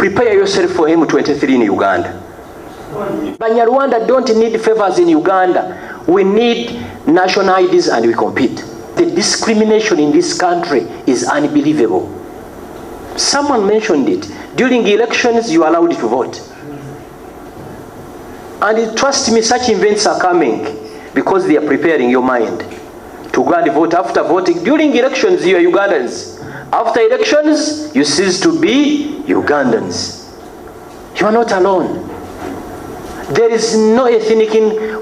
Prepare yourself for M23 in Uganda. Banyarwanda don't need favors in Uganda. We need national IDs and we compete. The discrimination in this country is unbelievable. Someone mentioned it. During elections, you are allowed to vote. And trust me, such events are coming because they are preparing your mind to go and vote. After voting, during elections, you are Ugandans. After elections, you cease to be Ugandans. You are not alone. There is no ethnic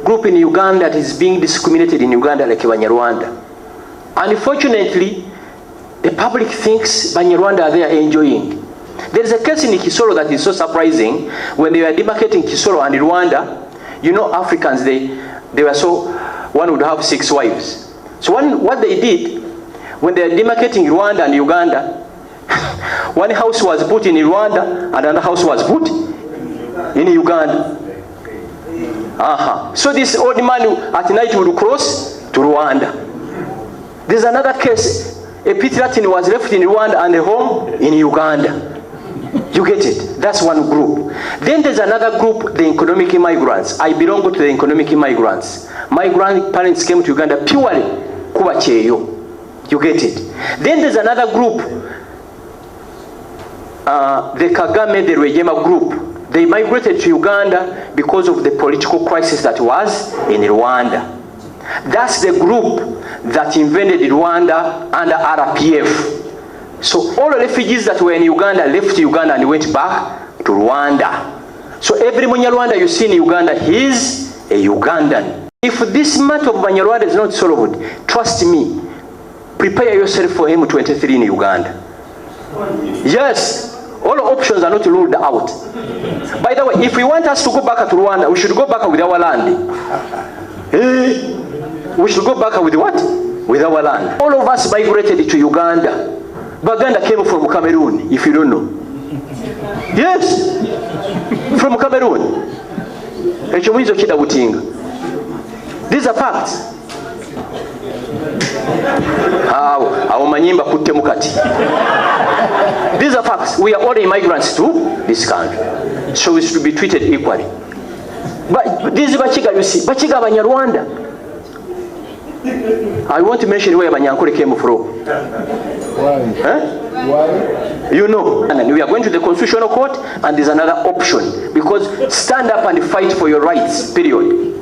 group in Uganda that is being discriminated in Uganda like Banyarwanda. Unfortunately, the public thinks Banyarwanda they are enjoying. There is a case in Kisoro that is so surprising. When they were demarcating Kisoro and Rwanda, you know, Africans, they were so, one would have 6 wives. So what they did, when they were demarcating Rwanda and Uganda, one house was put in Rwanda and another house was put in Uganda. So this old man at night would cross to Rwanda. There's another case, a pit Latin was left in Rwanda and a home in Uganda. You get it? That's one group. Then there's another group, the economic immigrants. I belong to the economic immigrants. My grandparents came to Uganda purely kuba cheyo. You get it? Then there's another group, the Kagame, the Rwejema group. They migrated to Uganda because of the political crisis that was in Rwanda. That's the group that invaded Rwanda under RPF. So all the refugees that were in Uganda left Uganda and went back to Rwanda. So every Banyarwanda you see in Uganda, he is a Ugandan. If this matter of Banyarwanda is not solved, trust me, prepare yourself for M23 in Uganda. Yes, all options are not ruled out. By the way, if we want us to go back to Rwanda, we should go back with our land. We should go back with what? With our land. All of us migrated to Uganda. Baganda came from Cameroon, if you don't know. Yes, from Cameroon. These are facts. These are facts. We are all immigrants to this country. So we should be treated equally. But these Bachiga, you see, Bachiga Banyarwanda. I want to mention where Acoli came from. Why? Huh? Why? You know, and we are going to the Constitutional Court, and there's another option. Because stand up and fight for your rights, period.